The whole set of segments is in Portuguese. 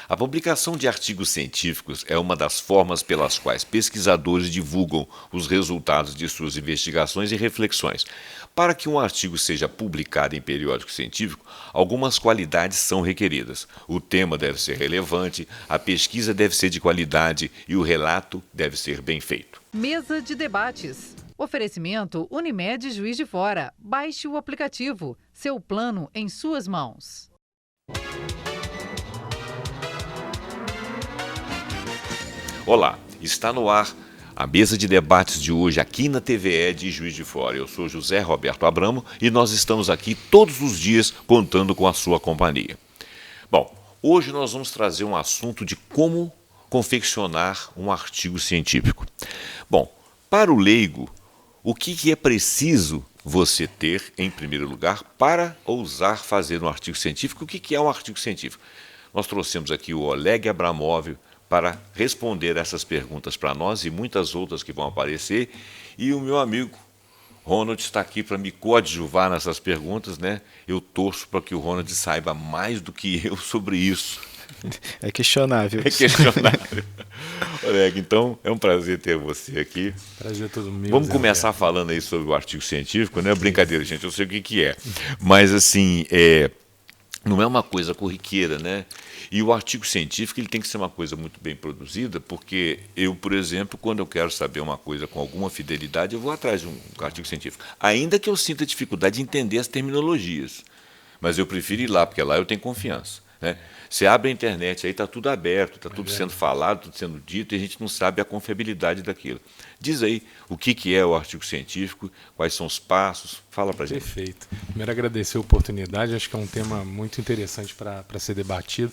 A publicação de artigos científicos é uma das formas pelas quais pesquisadores divulgam os resultados de suas investigações e reflexões. Para que um artigo seja publicado em periódico científico, algumas qualidades são requeridas. O tema deve ser relevante, a pesquisa deve ser de qualidade e o relato deve ser bem feito. Mesa de debates. Oferecimento Unimed Juiz de Fora. Baixe o aplicativo. Seu plano em suas mãos. Olá, está no ar a mesa de debates de hoje aqui na TVE de Juiz de Fora. Eu sou José Roberto Abramo e nós estamos aqui todos os dias contando com a sua companhia. Bom, hoje nós vamos trazer um assunto de como confeccionar um artigo científico. Bom, para o leigo, o que é preciso você ter, em primeiro lugar, para ousar fazer um artigo científico? O que é um artigo científico? Nós trouxemos aqui o Oleg Abramov para responder essas perguntas para nós e muitas outras que vão aparecer. E o meu amigo Ronald está aqui para me coadjuvar nessas perguntas, né? Eu torço para que o Ronald saiba mais do que eu sobre isso. É questionável. É questionável. Oleg, então é um prazer ter você aqui. Prazer todo meu. Vamos começar falando aí sobre o artigo científico, né? Brincadeira, gente, eu sei o que é. Mas assim, não é uma coisa corriqueira, né? E o artigo científico ele tem que ser uma coisa muito bem produzida, porque eu, por exemplo, quando eu quero saber uma coisa com alguma fidelidade, eu vou atrás de um artigo científico. Ainda que eu sinta dificuldade de entender as terminologias. Mas eu prefiro ir lá, porque lá eu tenho confiança, né? Você abre a internet, aí está tudo aberto, está tudo sendo falado, tudo sendo dito, e a gente não sabe a confiabilidade daquilo. Diz aí o que é o artigo científico, quais são os passos, fala para a gente. Perfeito. Primeiro agradecer a oportunidade, acho que é um tema muito interessante para ser debatido.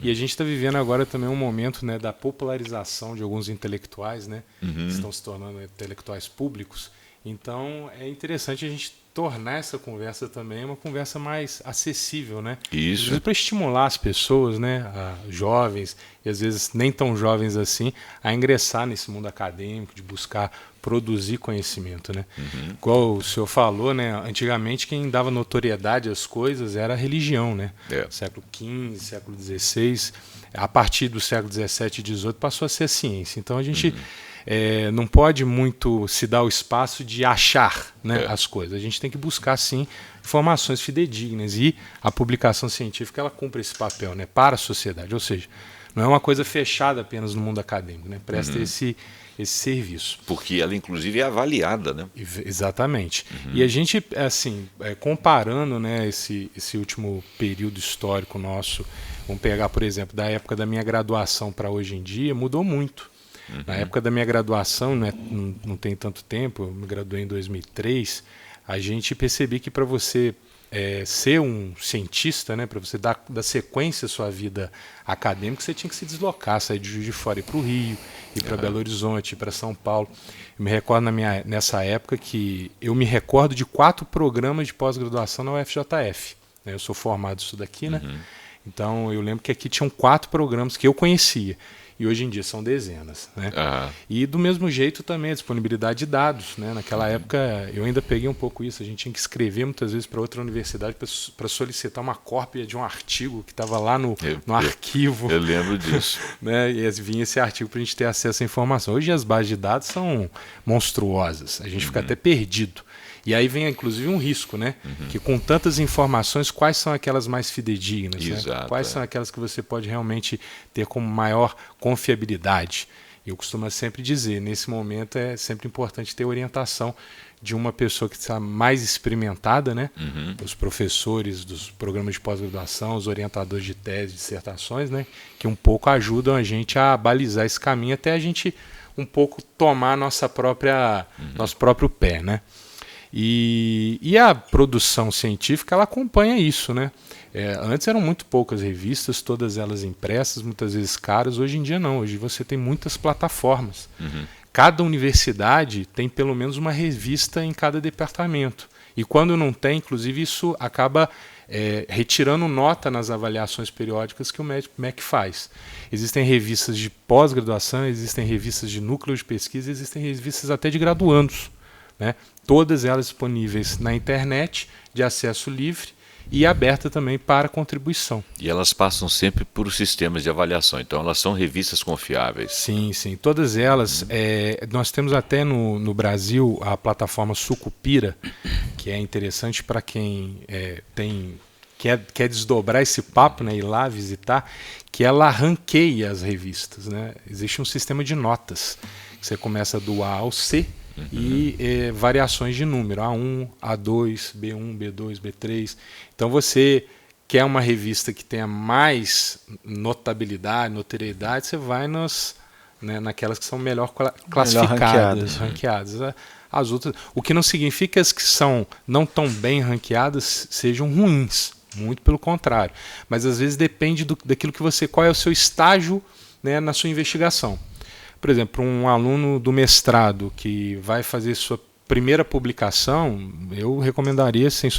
E a gente está vivendo agora também um momento, né, da popularização de alguns intelectuais, né, que estão se tornando intelectuais públicos. Então é interessante a gente tornar essa conversa também uma conversa mais acessível, né? Isso. Para estimular as pessoas, né, jovens e às vezes nem tão jovens assim, a ingressar nesse mundo acadêmico, de buscar produzir conhecimento, né? Igual o senhor falou, né? Antigamente quem dava notoriedade às coisas era a religião, né? Século XV, século XVI, a partir do século XVII e XVIII passou a ser a ciência. Então a gente não pode muito se dar o espaço de achar, né, as coisas. A gente tem que buscar, sim, informações fidedignas. E a publicação científica ela cumpre esse papel, né, para a sociedade. Ou seja, não é uma coisa fechada apenas no mundo acadêmico, né? Presta esse serviço. Porque ela, inclusive, é avaliada, né? Exatamente. E a gente, assim, comparando, né, esse último período histórico nosso, vamos pegar, por exemplo, da época da minha graduação para hoje em dia, mudou muito. Na época da minha graduação, né, não tem tanto tempo, eu me graduei em 2003, a gente percebeu que para você ser um cientista, né, para você dar sequência à sua vida acadêmica, você tinha que se deslocar, sair de Juiz de Fora, ir para o Rio, ir para Belo Horizonte, ir para São Paulo. Eu me recordo nessa época que eu me recordo de 4 programas de pós-graduação na UFJF. Né, eu sou formado disso daqui, né? Então eu lembro que aqui tinham 4 programas que eu conhecia. E hoje em dia são dezenas, né? E do mesmo jeito também a disponibilidade de dados, né? Naquela época eu ainda peguei um pouco isso, a gente tinha que escrever muitas vezes para outra universidade para solicitar uma cópia de um artigo que estava lá no arquivo. Eu lembro disso. Né? E vinha esse artigo para a gente ter acesso à informação. Hoje as bases de dados são monstruosas, a gente fica até perdido. E aí vem, inclusive, um risco, né? Que com tantas informações, quais são aquelas mais fidedignas? Exato, né? Quais são aquelas que você pode realmente ter como maior confiabilidade? Eu costumo sempre dizer, nesse momento é sempre importante ter orientação de uma pessoa que está mais experimentada, né? Os professores dos programas de pós-graduação, os orientadores de tese, dissertações, né? Que um pouco ajudam a gente a balizar esse caminho até a gente um pouco tomar nosso próprio pé, né? E a produção científica ela acompanha isso, né? Antes eram muito poucas revistas, todas elas impressas, muitas vezes caras. Hoje em dia não, hoje você tem muitas plataformas. Cada universidade tem pelo menos uma revista em cada departamento. E quando não tem, inclusive, isso acaba retirando nota nas avaliações periódicas que o MEC faz. Existem revistas de pós-graduação, existem revistas de núcleo de pesquisa, existem revistas até de graduandos, né? Todas elas disponíveis na internet, de acesso livre, e aberta também para contribuição. E elas passam sempre por sistemas de avaliação, então elas são revistas confiáveis. Sim, sim. Todas elas. Nós temos até no Brasil a plataforma Sucupira, que é interessante para quem quer desdobrar esse papo, né, ir lá visitar, que ela ranqueia as revistas, né? Existe um sistema de notas. Você começa do A ao C e variações de número, A1, A2, B1, B2, B3. Então você quer uma revista que tenha mais notabilidade, notoriedade, você vai naquelas que são melhor classificadas, ranqueadas. As outras, o que não significa que as que são não tão bem ranqueadas sejam ruins, muito pelo contrário. Mas às vezes depende daquilo que qual é o seu estágio, né, na sua investigação. Por exemplo, um aluno do mestrado que vai fazer sua primeira publicação, eu recomendaria, sem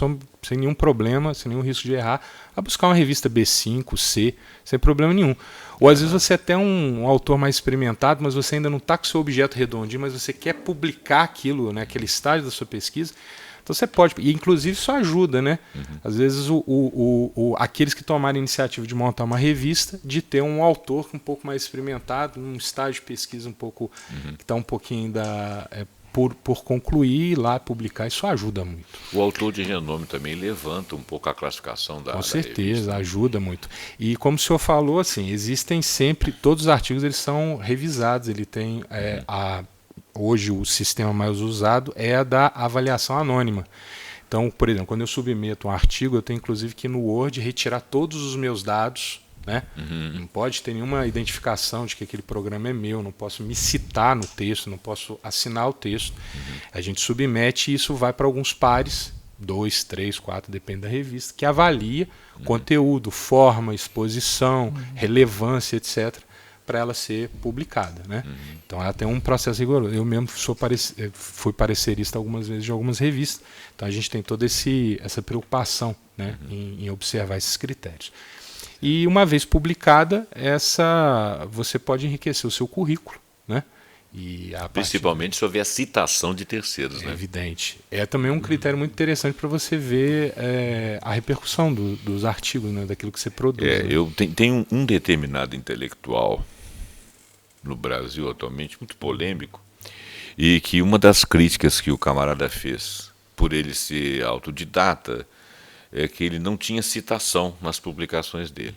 nenhum problema, sem nenhum risco de errar, a buscar uma revista B5, C, sem problema nenhum. Ou às vezes você é até um autor mais experimentado, mas você ainda não está com o seu objeto redondinho, mas você quer publicar aquilo, né, aquele estágio da sua pesquisa. Então você pode, e inclusive isso ajuda, né? Às vezes aqueles que tomaram a iniciativa de montar uma revista, de ter um autor um pouco mais experimentado, num estágio de pesquisa um pouco, que está um pouquinho ainda por concluir, ir lá publicar, isso ajuda muito. O autor de renome também levanta um pouco a classificação da revista. Com certeza, ajuda muito. E como o senhor falou, assim, existem sempre, todos os artigos eles são revisados, ele tem hoje o sistema mais usado é a da avaliação anônima. Então, por exemplo, quando eu submeto um artigo, eu tenho inclusive que no Word retirar todos os meus dados, né? Não pode ter nenhuma identificação de que aquele programa é meu, não posso me citar no texto, não posso assinar o texto. A gente submete e isso vai para alguns pares, 2, 3, 4, depende da revista, que avalia conteúdo, forma, exposição, relevância, etc., para ela ser publicada, né? Então ela tem um processo rigoroso. Eu mesmo fui parecerista algumas vezes de algumas revistas, então a gente tem toda essa preocupação, né, em observar esses critérios. E uma vez publicada, você pode enriquecer o seu currículo, né? E principalmente se houver citação de terceiros, né? Evidente. É também um critério muito interessante para você ver a repercussão dos artigos, né, daquilo que você produz. Né? Eu tenho um determinado intelectual no Brasil atualmente, muito polêmico, e que uma das críticas que o camarada fez, por ele ser autodidata, é que ele não tinha citação nas publicações dele.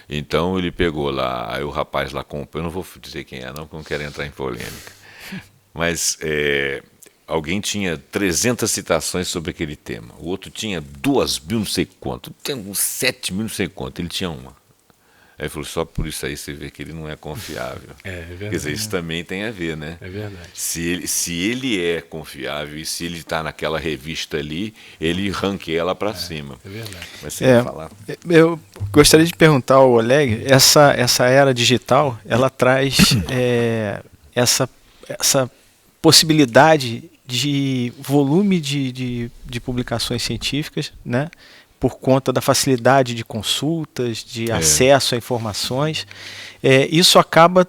Então ele pegou lá, aí o rapaz lá comprou, eu não vou dizer quem é não, porque eu não quero entrar em polêmica, mas alguém tinha 300 citações sobre aquele tema, o outro tinha 2.000 não sei quanto, tem uns 7.000 não sei quanto, ele tinha uma. Aí ele falou, só por isso aí você vê que ele não é confiável. É verdade. Quer dizer, isso também tem a ver, né? É verdade. Se ele é confiável e se ele está naquela revista ali, ele ranqueia ela para cima. É verdade. Mas você quer falar? Eu gostaria de perguntar ao Oleg, essa era digital, ela traz essa possibilidade de volume de publicações científicas, né? Por conta da facilidade de consultas, de acesso a informações. Isso acaba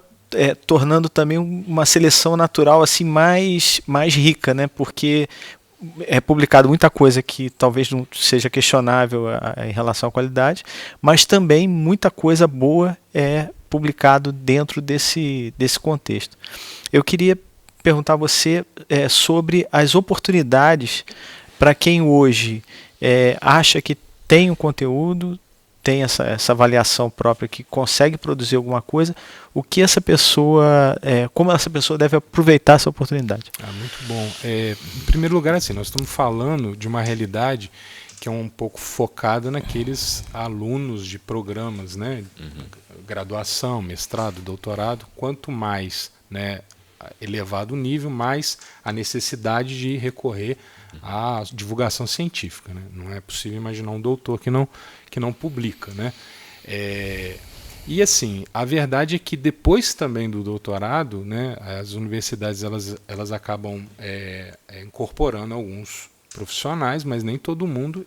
tornando também uma seleção natural assim, mais rica, né? Porque é publicado muita coisa que talvez não seja questionável em relação à qualidade, mas também muita coisa boa é publicado dentro desse contexto. Eu queria perguntar a você sobre as oportunidades para quem hoje acha que tem um conteúdo, tem essa avaliação própria, que consegue produzir alguma coisa, como essa pessoa deve aproveitar essa oportunidade. Muito bom. Em primeiro lugar, assim, nós estamos falando de uma realidade que é um pouco focada naqueles alunos de programas, né, graduação, mestrado, doutorado. Quanto mais, né, elevado o nível, mais a necessidade de recorrer à divulgação científica, né? Não é possível imaginar um doutor que não publica, né? E assim, a verdade é que depois também do doutorado, né, as universidades elas acabam incorporando alguns profissionais, mas nem todo mundo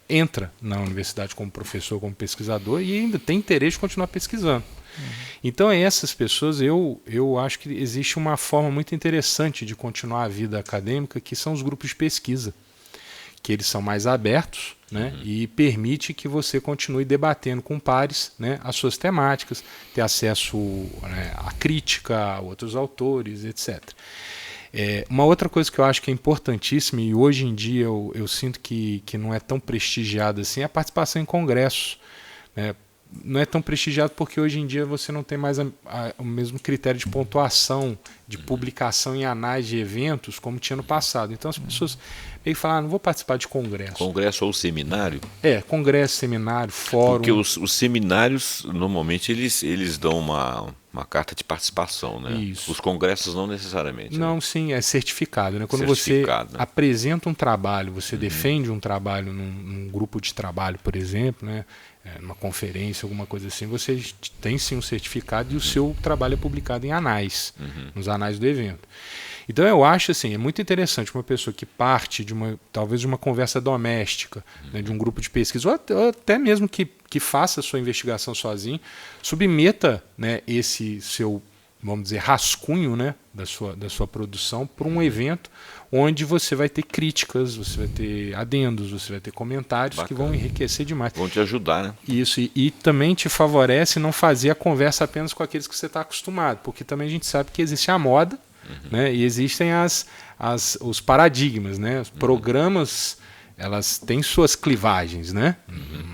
entra na universidade como professor, como pesquisador, e ainda tem interesse de continuar pesquisando. Então, essas pessoas, eu acho que existe uma forma muito interessante de continuar a vida acadêmica, que são os grupos de pesquisa, que eles são mais abertos, né, e permite que você continue debatendo com pares, né, as suas temáticas, ter acesso, né, à crítica, a outros autores, etc. Uma outra coisa que eu acho que é importantíssima e hoje em dia eu sinto que não é tão prestigiada assim é a participação em congressos, né? Não é tão prestigiado porque hoje em dia você não tem mais o mesmo critério de pontuação, de publicação em anais de eventos como tinha no passado. Então as pessoas meio que falam, não vou participar de congresso. Congresso ou seminário? Congresso, seminário, fórum. Porque os seminários, normalmente, eles dão uma carta de participação, né? Isso. Os congressos não necessariamente. Não, né? sim, é certificado, né? Quando Certificado, você né? apresenta um trabalho, você defende um trabalho num grupo de trabalho, por exemplo, né? Numa conferência, alguma coisa assim, você tem sim um certificado e o seu trabalho é publicado em anais, nos anais do evento. Então eu acho assim, é muito interessante uma pessoa que parte talvez de uma conversa doméstica, né, de um grupo de pesquisa, ou até mesmo que faça a sua investigação sozinho, submeta, né, esse seu, vamos dizer, rascunho, né, da sua produção para um evento onde você vai ter críticas, você vai ter adendos, você vai ter comentários. Bacana. Que vão enriquecer demais. Vão te ajudar, né? Isso, e também te favorece não fazer a conversa apenas com aqueles que você está acostumado, porque também a gente sabe que existe a moda, né, e existem os paradigmas, né? Os programas, elas têm suas clivagens, né?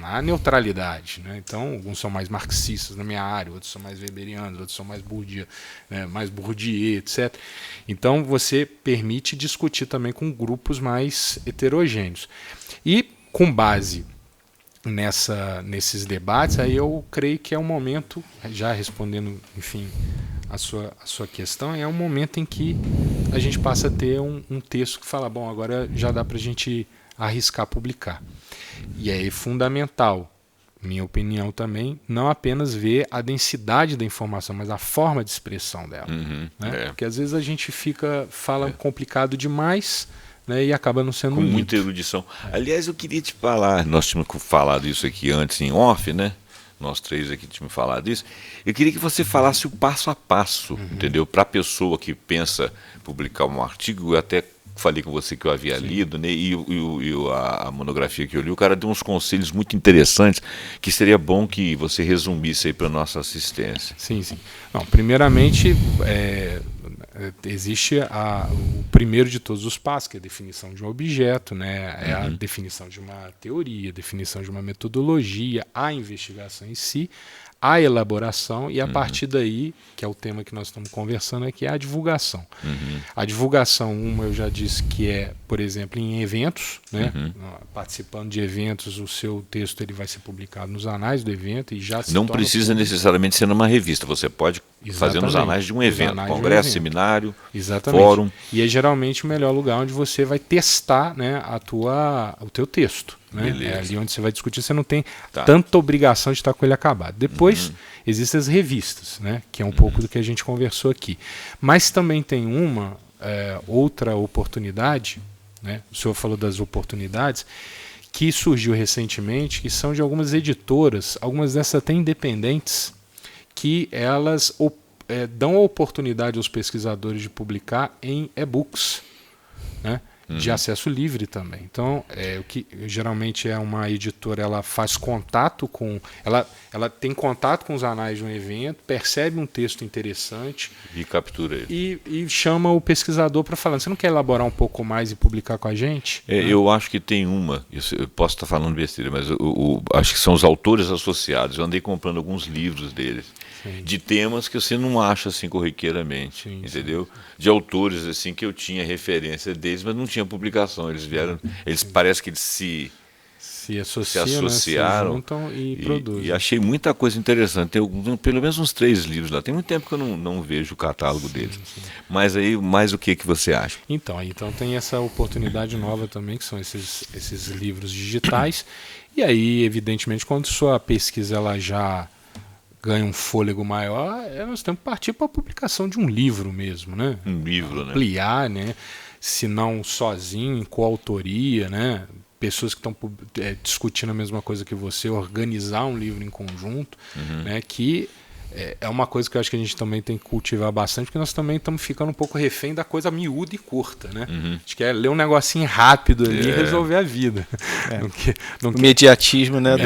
Há neutralidade, né? Então, alguns são mais marxistas na minha área, outros são mais weberianos, outros são mais Bourdieu, né? Mais Bourdieu, etc. Então, você permite discutir também com grupos mais heterogêneos. E, com base nesses debates, aí eu creio que é um momento, já respondendo, enfim, a sua questão, é um momento em que a gente passa a ter um texto que fala, bom, agora já dá para a gente arriscar publicar. E é fundamental, minha opinião também, não apenas ver a densidade da informação, mas a forma de expressão dela. Né? Porque às vezes a gente fala complicado demais, né, e acaba não sendo com muita erudição. Aliás, eu queria te falar, nós tínhamos falado isso aqui antes em off, né? Nós três aqui tínhamos falado isso. Eu queria que você falasse o passo a passo, entendeu? Para a pessoa que pensa publicar um artigo, eu até falei com você que eu havia lido, né? E a monografia que eu li, o cara deu uns conselhos muito interessantes que seria bom que você resumisse aí para nossa assistência. Sim. Não, primeiramente, existe o primeiro de todos os passos, que é a definição de um objeto, né? É a definição de uma teoria, a definição de uma metodologia, a investigação em si, a elaboração e a partir daí, que é o tema que nós estamos conversando aqui, é a divulgação. A divulgação, eu já disse que é, por exemplo, em eventos, né? Participando de eventos, o seu texto ele vai ser publicado nos anais do evento e já se não precisa necessariamente ser numa revista, você pode fazer nos anais de um evento, congresso, seminário, fórum. E é geralmente o melhor lugar onde você vai testar, né, o teu texto. Né? É ali onde você vai discutir, você não tem tanta obrigação de estar com ele acabado. Depois existem as revistas, né, que é um pouco do que a gente conversou aqui. Mas também tem outra oportunidade, né? O senhor falou das oportunidades, que surgiu recentemente, que são de algumas editoras, algumas dessas até independentes, que elas dão a oportunidade aos pesquisadores de publicar em e-books, né? De acesso livre também. Então, o que geralmente é uma editora, ela faz contato com... Ela tem contato com os anais de um evento, percebe um texto interessante... E captura ele. E chama o pesquisador para falar, você não quer elaborar um pouco mais e publicar com a gente? Eu acho que tem eu posso estar falando besteira, mas acho que são os autores associados. Eu andei comprando alguns livros deles. De temas que você não acha assim corriqueiro,amente, entendeu? De autores assim que eu tinha referência deles, mas não tinha publicação. Eles parece que eles se associaram, né? Se juntam e produzem. E achei muita coisa interessante. Tem pelo menos uns 3 livros lá. Tem muito tempo que eu não vejo o catálogo deles. Mas aí, mais o que você acha? Então tem essa oportunidade nova também, que são esses livros digitais. E aí, evidentemente, quando sua pesquisa ela já ganha um fôlego maior, nós temos que partir para a publicação de um livro mesmo, né? Um livro, ampliar, né? Se não sozinho, em coautoria, né? Pessoas que estão discutindo a mesma coisa que você, organizar um livro em conjunto, né? Que é uma coisa que eu acho que a gente também tem que cultivar bastante, porque nós também estamos ficando um pouco refém da coisa miúda e curta, né? A gente quer ler um negocinho rápido ali e resolver a vida. O mediatismo, né,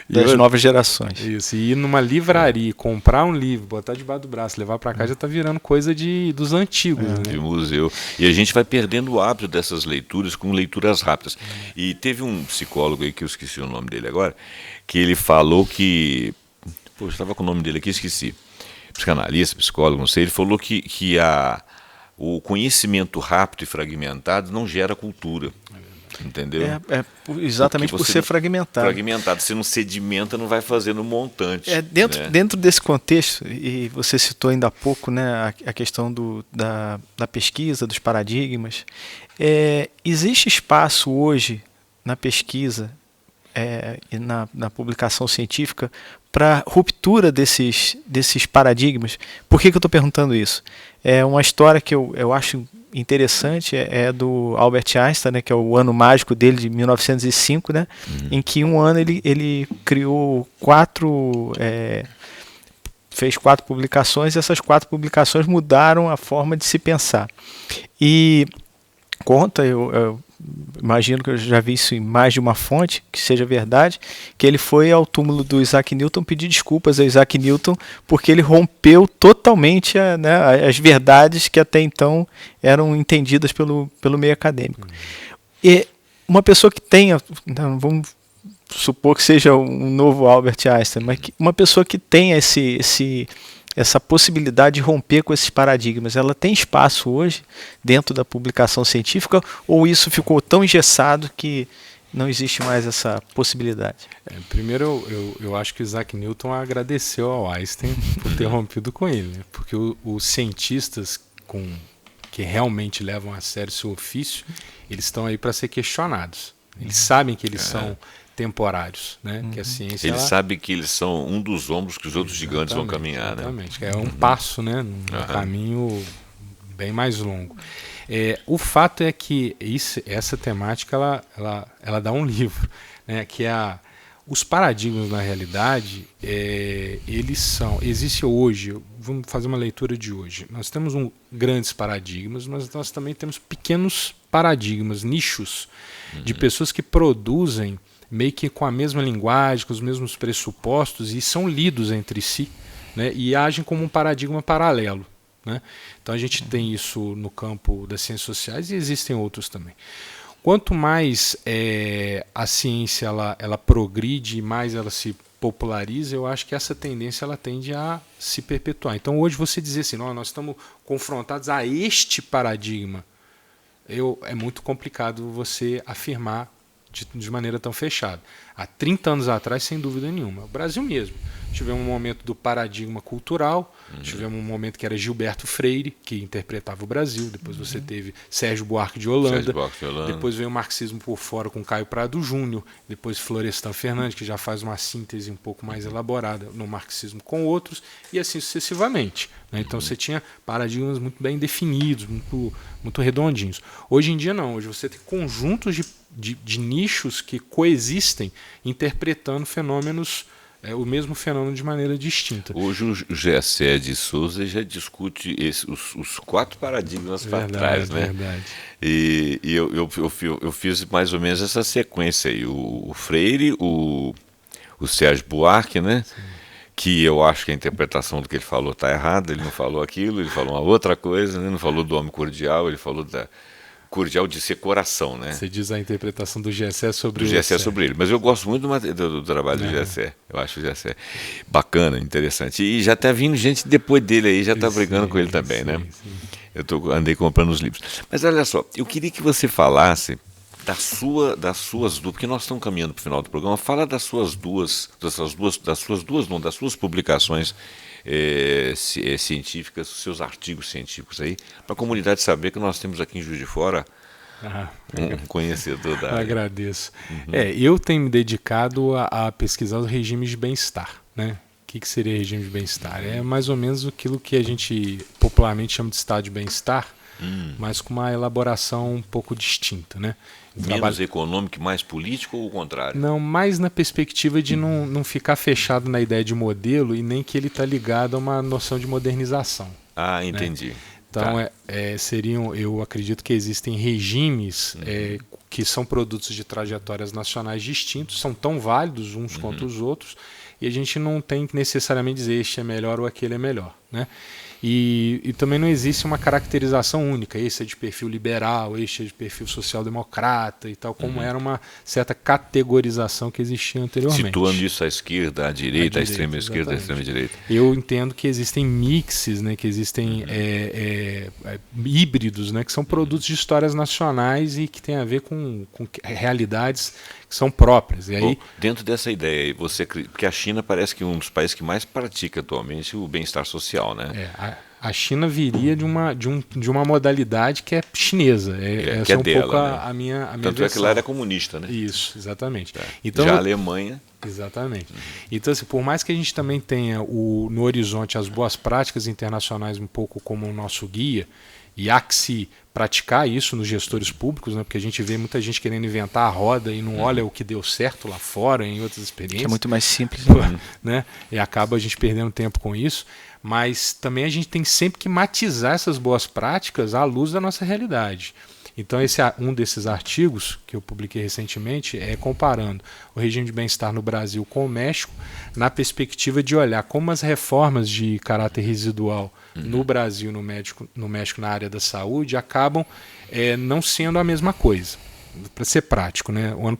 das novas gerações. Isso, e ir numa livraria, comprar um livro, botar debaixo do braço, levar para cá, já está virando coisa dos antigos. Né? De museu. E a gente vai perdendo o hábito dessas leituras com leituras rápidas. E teve um psicólogo aí, que eu esqueci o nome dele agora, que ele falou que... Pô, estava com o nome dele aqui, esqueci. Psicanalista, psicólogo, não sei. Ele falou que o conhecimento rápido e fragmentado não gera cultura. Entendeu? Exatamente por ser fragmentado. Fragmentado. Se não sedimenta, não vai fazendo montante. Dentro desse contexto, e você citou ainda há pouco, né, a questão da pesquisa, dos paradigmas, existe espaço hoje na pesquisa e na publicação científica para ruptura desses paradigmas. Por que eu estou perguntando isso? É uma história que eu acho interessante, é do Albert Einstein, né, que é o ano mágico dele, de 1905, né, em que um ano ele criou fez 4 publicações, e essas 4 publicações mudaram a forma de se pensar. E conta, eu imagino que eu já vi isso em mais de uma fonte, que seja verdade, que ele foi ao túmulo do Isaac Newton pedir desculpas a Isaac Newton porque ele rompeu totalmente as verdades que até então eram entendidas pelo meio acadêmico. E uma pessoa que tenha, vamos supor que seja um novo Albert Einstein, mas uma pessoa que tenha essa possibilidade de romper com esses paradigmas, ela tem espaço hoje dentro da publicação científica, ou isso ficou tão engessado que não existe mais essa possibilidade? Primeiro, eu acho que o Isaac Newton agradeceu ao Einstein por ter rompido com ele, né? Porque os cientistas que realmente levam a sério seu ofício, eles estão aí para ser questionados. Eles sabem que eles são temporários, né? Que a ciência... Eles sabem que eles são um dos ombros que os outros gigantes vão caminhar, exatamente. Né? É um passo, né? Num caminho bem mais longo. O fato é que essa temática ela dá um livro, né? Que é os paradigmas na realidade, existe hoje, vamos fazer uma leitura de hoje. Nós temos grandes paradigmas, mas nós também temos pequenos paradigmas, nichos de pessoas que produzem meio que com a mesma linguagem, com os mesmos pressupostos, e são lidos entre si, né, e agem como um paradigma paralelo. Né? Então a gente tem isso no campo das ciências sociais e existem outros também. Quanto mais a ciência ela progride, mais ela se populariza, eu acho que essa tendência ela tende a se perpetuar. Então hoje você dizer assim, nós estamos confrontados a este paradigma, é muito complicado você afirmar de maneira tão fechada. Há 30 anos atrás, sem dúvida nenhuma. O Brasil mesmo. Tivemos um momento do paradigma cultural, tivemos um momento que era Gilberto Freire, que interpretava o Brasil, depois você teve Sérgio Buarque de Holanda, depois veio o marxismo por fora com Caio Prado Júnior, depois Florestan Fernandes, que já faz uma síntese um pouco mais elaborada no marxismo com outros, e assim sucessivamente. Né? Então você tinha paradigmas muito bem definidos, muito redondinhos. Hoje em dia não, hoje você tem conjuntos de nichos que coexistem interpretando fenômenos, o mesmo fenômeno de maneira distinta. Hoje o Gessé de Souza já discute os 4 paradigmas para trás, né? Verdade. E eu fiz mais ou menos essa sequência aí, o Freire, o Sérgio Buarque, né? Sim. Que eu acho que a interpretação do que ele falou está errada, ele não falou aquilo, ele falou uma outra coisa, né? Não falou do homem cordial, ele falou cordial de ser coração, né? Você diz a interpretação do Gessé sobre o Gessé sobre ele. Mas eu gosto muito do trabalho do Gessé. Eu acho o Gessé bacana, interessante. E já está vindo gente depois dele aí, já está brigando com ele também, né? Sim. Andei comprando os livros. Mas olha só, eu queria que você falasse das suas dúvidas, porque nós estamos caminhando para o final do programa. Fala das suas publicações científicas, seus artigos científicos aí, para a comunidade saber que nós temos aqui em Juiz de Fora um conhecedor da área. Agradeço. Eu tenho me dedicado a pesquisar os regimes de bem-estar. Né? O que seria regime de bem-estar? É mais ou menos aquilo que a gente popularmente chama de estado de bem-estar, mas com uma elaboração um pouco distinta, né? Menos econômico e mais político ou o contrário? Não, mais na perspectiva de não ficar fechado na ideia de modelo e nem que ele está ligado a uma noção de modernização. Ah, entendi. Né? Então, eu acredito que existem regimes que são produtos de trajetórias nacionais distintos, são tão válidos uns quanto os outros, e a gente não tem que necessariamente dizer este é melhor ou aquele é melhor, né? E também não existe uma caracterização única, esse é de perfil liberal, este é de perfil social-democrata e tal, como era uma certa categorização que existia anteriormente. Situando isso à esquerda, à direita, à extrema esquerda, à extrema direita. Eu entendo que existem mixes, né, que existem híbridos, né, que são produtos de histórias nacionais e que têm a ver com realidades que são próprias. E aí, bom, dentro dessa ideia, porque a China parece que é um dos países que mais pratica atualmente o bem-estar social, né? A China viria de uma modalidade que é chinesa. Essa é um dela, pouco né? a minha Tanto versão. é que lá era comunista, né? Isso, exatamente. Então, já a Alemanha... Exatamente. Então, assim, por mais que a gente também tenha no horizonte as boas práticas internacionais um pouco como o nosso guia, e há que se praticar isso nos gestores públicos, né? Porque a gente vê muita gente querendo inventar a roda e não olha o que deu certo lá fora, em outras experiências. Que é muito mais simples. Né? E acaba a gente perdendo tempo com isso. Mas também a gente tem sempre que matizar essas boas práticas à luz da nossa realidade. Então, esse é um desses artigos que eu publiquei recentemente, comparando o regime de bem-estar no Brasil com o México, na perspectiva de olhar como as reformas de caráter residual no Brasil e no México na área da saúde acabam não sendo a mesma coisa. Para ser prático, né? O ano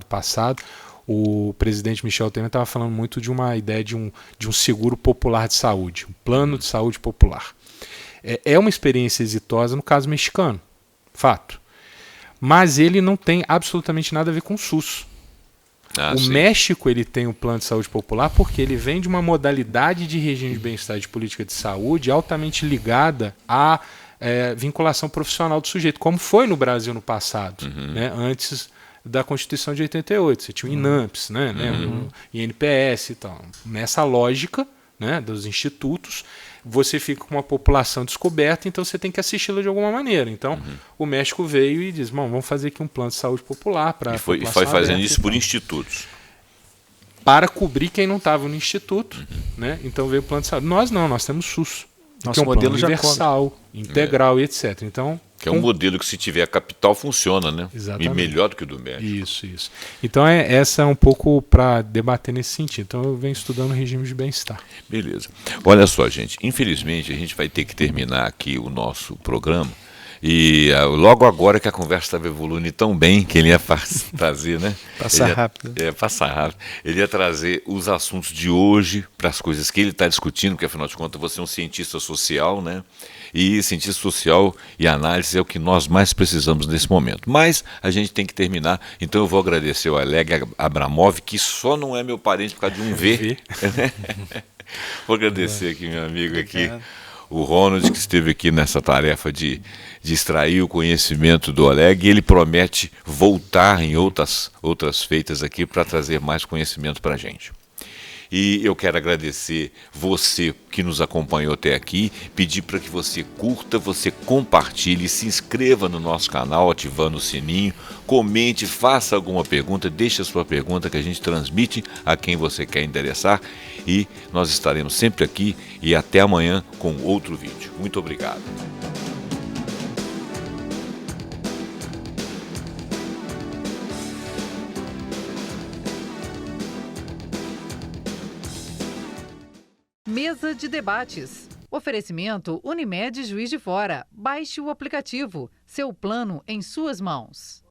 passado, o presidente Michel Temer estava falando muito de uma ideia de um seguro popular de saúde, um plano de saúde popular. É uma experiência exitosa no caso mexicano, fato. Mas ele não tem absolutamente nada a ver com o SUS. Sim. México ele tem um plano de saúde popular porque ele vem de uma modalidade de regime de bem-estar e de política de saúde altamente ligada à vinculação profissional do sujeito, como foi no Brasil no passado, né, antes da Constituição de 88. Você tinha o INAMPS, né, o INPS e tal. Nessa lógica, né, dos institutos, você fica com uma população descoberta, então você tem que assisti-la de alguma maneira. Então, o México veio e diz, vamos fazer aqui um plano de saúde popular para... E foi fazendo isso por institutos. Para cobrir quem não estava no instituto, né? Então veio o plano de saúde. Nós não, nós temos SUS. Nosso que é um modelo plano universal, integral e etc. Então, que é um modelo que, se tiver capital, funciona, né? Exatamente. E melhor do que o do México. Isso. Então, essa é um pouco para debater nesse sentido. Então, eu venho estudando o regime de bem-estar. Beleza. Olha só, gente. Infelizmente, a gente vai ter que terminar aqui o nosso programa. E logo agora que a conversa estava evoluindo tão bem que ele ia trazer, né? Passar rápido. Passar rápido. Ele ia trazer os assuntos de hoje para as coisas que ele está discutindo, porque afinal de contas você é um cientista social, né? E cientista social e análise é o que nós mais precisamos nesse momento. Mas a gente tem que terminar, então eu vou agradecer ao Oleg Abramov, que só não é meu parente por causa de um V. Vou agradecer aqui, meu amigo, aqui. O Ronald, que esteve aqui nessa tarefa de extrair o conhecimento do Oleg, e ele promete voltar em outras feitas aqui para trazer mais conhecimento para a gente. E eu quero agradecer você que nos acompanhou até aqui, pedir para que você curta, você compartilhe, se inscreva no nosso canal, ativando o sininho, comente, faça alguma pergunta, deixe a sua pergunta que a gente transmite a quem você quer endereçar, e nós estaremos sempre aqui, e até amanhã com outro vídeo. Muito obrigado. Mesa de debates. Oferecimento Unimed Juiz de Fora. Baixe o aplicativo. Seu plano em suas mãos.